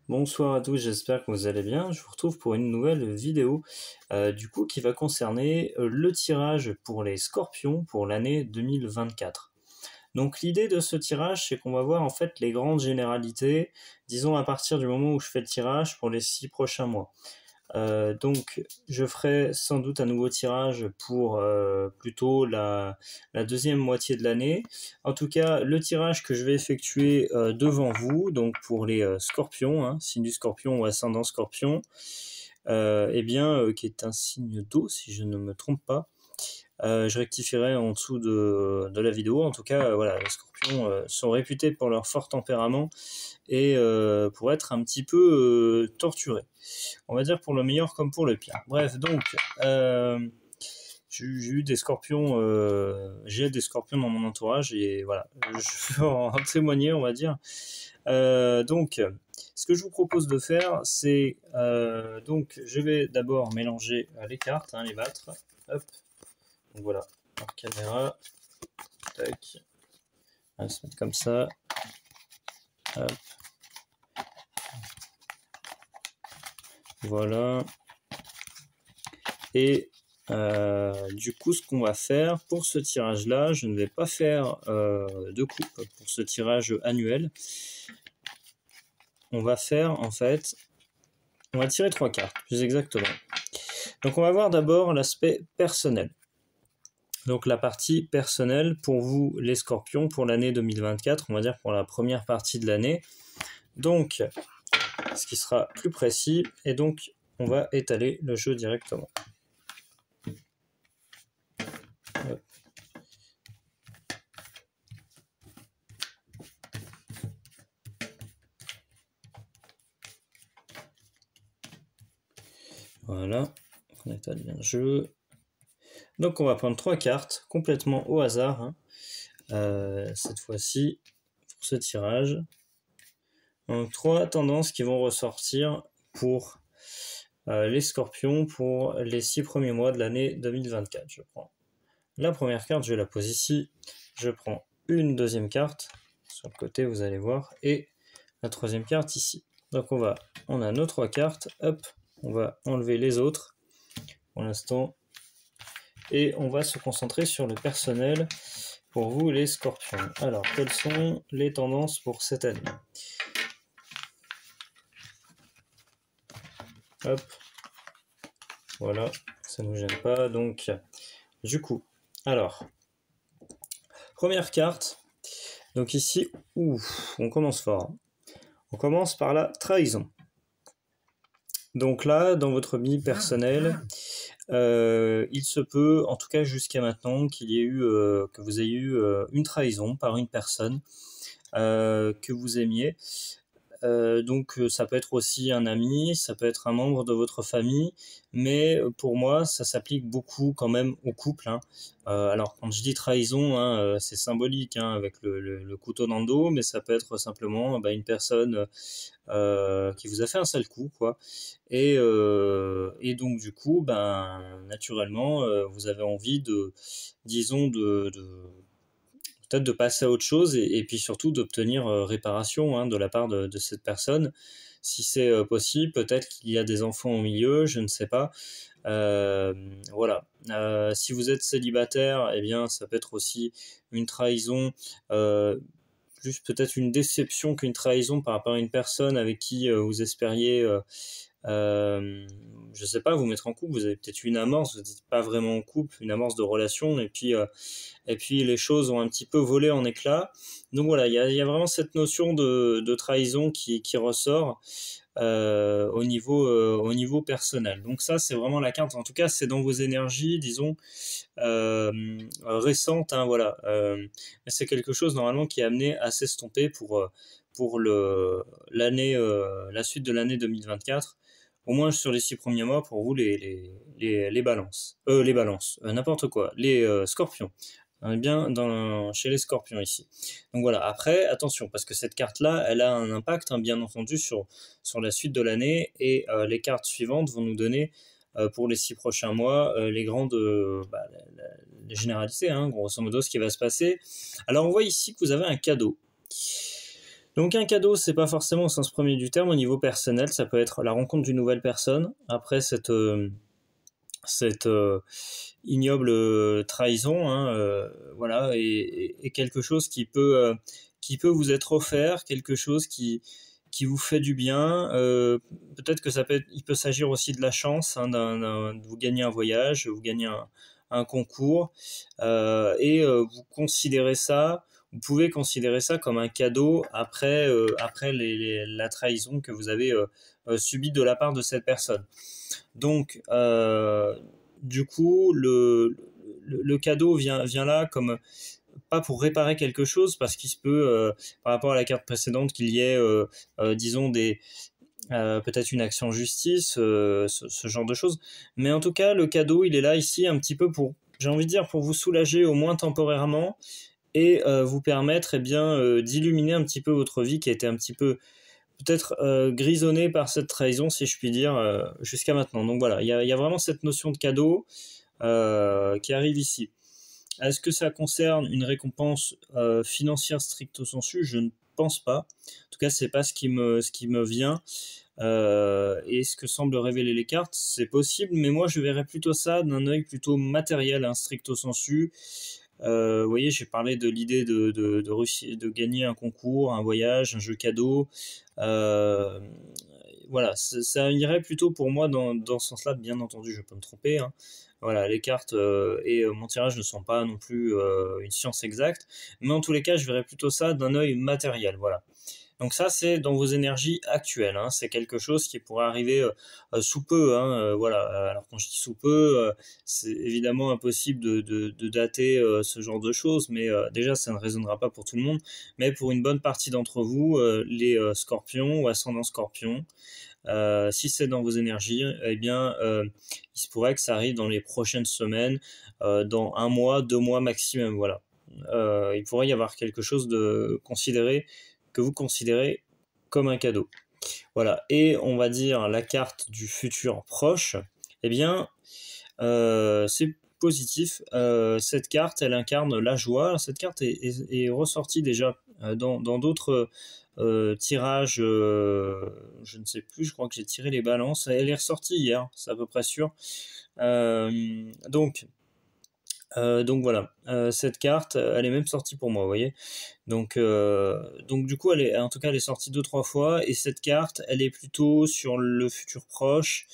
Bonsoir à tous, j'espère que vous allez bien. Je vous retrouve pour une nouvelle vidéo qui va concerner le tirage pour les scorpions pour l'année 2024. Donc l'idée de ce tirage, c'est qu'on va voir en fait les grandes généralités, disons à partir du moment où je fais le tirage pour les 6 prochains mois. Donc je ferai sans doute un nouveau tirage pour plutôt la deuxième moitié de l'année. En tout cas, le tirage que je vais effectuer devant vous, donc pour les scorpions, hein, signe du scorpion ou ascendant scorpion, qui est un signe d'eau si je ne me trompe pas. Je rectifierai en dessous de la vidéo. En tout cas, voilà, les scorpions sont réputés pour leur fort tempérament et pour être un petit peu torturés. On va dire pour le meilleur comme pour le pire. Bref, donc, j'ai eu des scorpions, j'ai des scorpions dans mon entourage et voilà, je peux en témoigner, on va dire. Donc, ce que je vous propose de faire, c'est donc je vais d'abord mélanger les cartes, hein, les battre. Hop. Donc voilà, en caméra, tac, on va se mettre comme ça, hop, voilà, et du coup ce qu'on va faire pour ce tirage là, je ne vais pas faire de coupe pour ce tirage annuel, on va faire en fait, on va tirer 3 cartes, plus exactement. Donc on va voir d'abord l'aspect personnel. Donc la partie personnelle pour vous les scorpions pour l'année 2024, on va dire pour la première partie de l'année. Donc ce qui sera plus précis, et donc on va étaler le jeu directement. Hop. Voilà, on étale bien le jeu. Donc on va prendre 3 cartes complètement au hasard, hein, cette fois-ci pour ce tirage. Donc 3 tendances qui vont ressortir pour les scorpions pour les 6 premiers mois de l'année 2024. Je prends la première carte, je la pose ici, je prends une deuxième carte sur le côté, vous allez voir, et la troisième carte ici. Donc on a nos 3 cartes, hop, on va enlever les autres pour l'instant et on va se concentrer sur le personnel pour vous les scorpions. Alors quelles sont les tendances pour cette année? Hop, voilà, ça ne nous gêne pas. Donc du coup, alors première carte, donc ici, on commence fort, hein. On commence par la trahison. Donc là, dans votre vie personnelle, il se peut, en tout cas jusqu'à maintenant, que vous ayez eu une trahison par une personne que vous aimiez. Donc ça peut être aussi un ami, ça peut être un membre de votre famille, mais pour moi ça s'applique beaucoup quand même au couple, hein. Alors quand je dis trahison, hein, c'est symbolique, hein, avec le couteau dans le dos, mais ça peut être simplement une personne qui vous a fait un sale coup, quoi. Et donc du coup, naturellement, vous avez envie disons, peut-être de passer à autre chose et puis surtout d'obtenir réparation, hein, de la part de cette personne. Si c'est possible, peut-être qu'il y a des enfants au milieu, je ne sais pas. Voilà. Si vous êtes célibataire, eh bien, ça peut être aussi une trahison, plus peut-être une déception qu'une trahison par rapport à une personne avec qui vous espériez je sais pas, vous mettre en couple, vous avez peut-être eu une amorce, vous n'êtes pas vraiment en couple, une amorce de relation, et puis les choses ont un petit peu volé en éclats. Donc voilà, il y a vraiment cette notion de trahison qui ressort au niveau personnel. Donc ça, c'est vraiment la carte, en tout cas, c'est dans vos énergies, disons, récentes, hein, voilà. Mais c'est quelque chose, normalement, qui est amené à s'estomper pour la suite de l'année 2024. Au moins sur les 6 premiers mois, pour vous, les balances. Les balances, n'importe quoi. Les scorpions. On est bien chez les scorpions ici. Donc voilà, après, attention, parce que cette carte-là, elle a un impact, hein, bien entendu, sur la suite de l'année, et les cartes suivantes vont nous donner, pour les 6 prochains mois, les grandes les généralités, hein, grosso modo, ce qui va se passer. Alors on voit ici que vous avez un cadeau. Donc un cadeau, c'est pas forcément au sens premier du terme, au niveau personnel, ça peut être la rencontre d'une nouvelle personne, après cette ignoble trahison, hein, voilà, et quelque chose qui peut vous être offert, quelque chose qui vous fait du bien. Peut-être que il peut s'agir aussi de la chance, hein, vous gagnez un voyage, vous gagnez un concours, vous considérez ça, vous pouvez considérer ça comme un cadeau après la trahison que vous avez subie de la part de cette personne. Donc, du coup, le cadeau vient là comme pas pour réparer quelque chose, parce qu'il se peut, par rapport à la carte précédente, qu'il y ait, disons, peut-être une action en justice, ce genre de choses. Mais en tout cas, le cadeau, il est là ici un petit peu j'ai envie de dire, pour vous soulager au moins temporairement et vous permettre d'illuminer un petit peu votre vie qui a été un petit peu peut-être grisonnée par cette trahison, si je puis dire, jusqu'à maintenant. Donc voilà, il y a vraiment cette notion de cadeau qui arrive ici. Est-ce que ça concerne une récompense financière stricto sensu? Je ne pense pas. En tout cas, c'est pas ce qui me vient. Et ce que semblent révéler les cartes, c'est possible, mais moi je verrais plutôt ça d'un œil plutôt matériel, hein, stricto sensu. Vous voyez, j'ai parlé de l'idée de gagner un concours, un voyage, un jeu cadeau. Euh, voilà, ça irait plutôt pour moi dans ce sens-là. Bien entendu, je peux me tromper, hein. Voilà, les cartes et mon tirage ne sont pas non plus une science exacte, mais en tous les cas, je verrais plutôt ça d'un œil matériel. Voilà. Donc ça, c'est dans vos énergies actuelles, hein. C'est quelque chose qui pourrait arriver sous peu, hein, voilà. Alors quand je dis sous peu, c'est évidemment impossible de dater ce genre de choses, mais déjà, ça ne résonnera pas pour tout le monde. Mais pour une bonne partie d'entre vous, les scorpions ou ascendants scorpions, si c'est dans vos énergies, eh bien, il se pourrait que ça arrive dans les prochaines semaines, dans un mois, 2 mois maximum, voilà. Il pourrait y avoir quelque chose que vous considérez comme un cadeau. Voilà. Et on va dire la carte du futur proche, eh bien, c'est positif. Cette carte, elle incarne la joie. Cette carte est ressortie déjà dans d'autres tirages. Je ne sais plus, je crois que j'ai tiré les balances. Elle est ressortie hier, c'est à peu près sûr. Donc voilà, cette carte, elle est même sortie pour moi, vous voyez. Donc du coup, en tout cas, elle est sortie 2-3 fois, et cette carte, elle est plutôt sur le futur proche.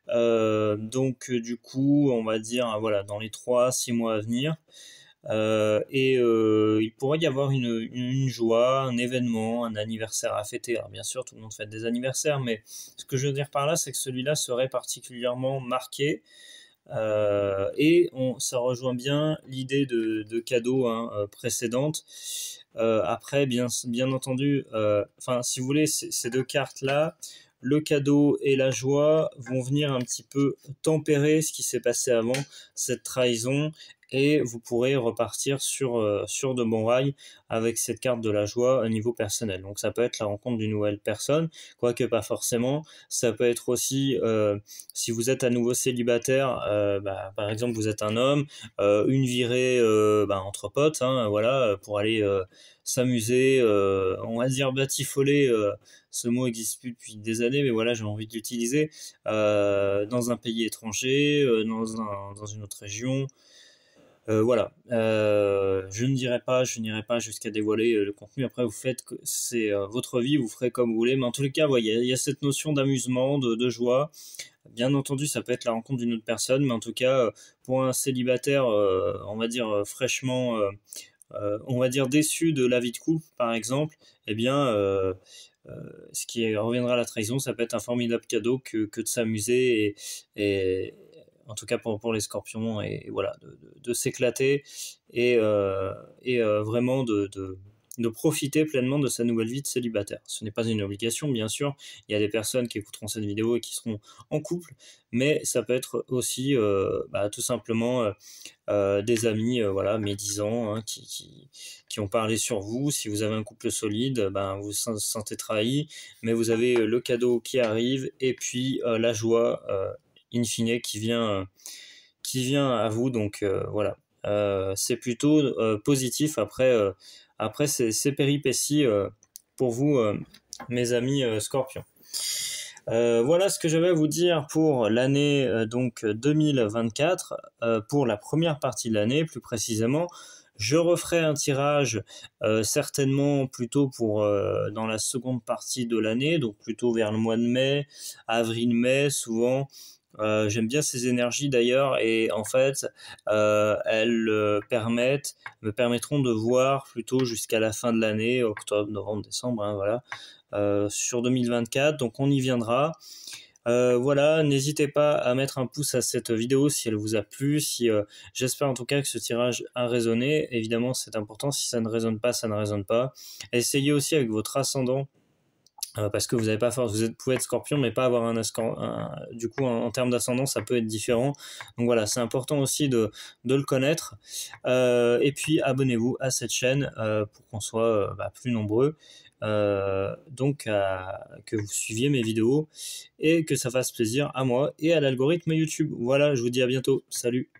Du coup, on va dire, voilà, dans les 3-6 mois à venir. Il pourrait y avoir une joie, un événement, un anniversaire à fêter. Alors bien sûr, tout le monde fête des anniversaires, mais ce que je veux dire par là, c'est que celui-là serait particulièrement marqué. Ça rejoint bien l'idée de cadeau, hein, précédente. Après, bien entendu, si vous voulez, ces deux cartes-là, le cadeau et la joie, vont venir un petit peu tempérer ce qui s'est passé avant, cette trahison, et vous pourrez repartir sur de bons rails avec cette carte de la joie à niveau personnel. Donc ça peut être la rencontre d'une nouvelle personne, quoique pas forcément. Ça peut être aussi, si vous êtes à nouveau célibataire, par exemple vous êtes un homme, une virée entre potes, hein, voilà, pour aller s'amuser, on va dire batifoler, ce mot existe plus depuis des années, mais voilà, j'ai envie de l'utiliser, dans un pays étranger, dans une autre région. Voilà, je n'irai pas jusqu'à dévoiler le contenu. Après, c'est votre vie, vous ferez comme vous voulez. Mais en tous les cas, il y a cette notion d'amusement, de joie. Bien entendu, ça peut être la rencontre d'une autre personne, mais en tout cas, pour un célibataire, on va dire fraîchement, on va dire déçu de la vie de couple, par exemple, eh bien, ce qui reviendra à la trahison, ça peut être un formidable cadeau que de s'amuser et en tout cas pour les scorpions, et voilà, de s'éclater et vraiment de profiter pleinement de sa nouvelle vie de célibataire. Ce n'est pas une obligation, bien sûr. Il y a des personnes qui écouteront cette vidéo et qui seront en couple, mais ça peut être aussi tout simplement des amis, voilà, médisants, hein, qui ont parlé sur vous. Si vous avez un couple solide, vous vous sentez trahi, mais vous avez le cadeau qui arrive, et puis la joie in fine qui vient à vous. Donc voilà, c'est plutôt positif après ces péripéties pour vous, mes amis Scorpions. Voilà ce que j'avais à vous dire pour l'année donc 2024, pour la première partie de l'année plus précisément. Je referai un tirage certainement plutôt pour dans la seconde partie de l'année, donc plutôt vers le mois de mai, avril-mai souvent. J'aime bien ces énergies d'ailleurs, et en fait elles me permettront de voir plutôt jusqu'à la fin de l'année, octobre, novembre, décembre, hein, voilà, sur 2024, donc on y viendra. Voilà, n'hésitez pas à mettre un pouce à cette vidéo si elle vous a plu, si j'espère en tout cas que ce tirage a résonné. Évidemment c'est important, si ça ne résonne pas, ça ne résonne pas. Essayez aussi avec votre ascendant, parce que vous avez pas force, pouvez être Scorpion mais pas avoir du coup en termes d'ascendant ça peut être différent, donc voilà, c'est important aussi de le connaître. Et puis abonnez-vous à cette chaîne pour qu'on soit plus nombreux, donc que vous suiviez mes vidéos et que ça fasse plaisir à moi et à l'algorithme YouTube. Voilà, je vous dis à bientôt, salut.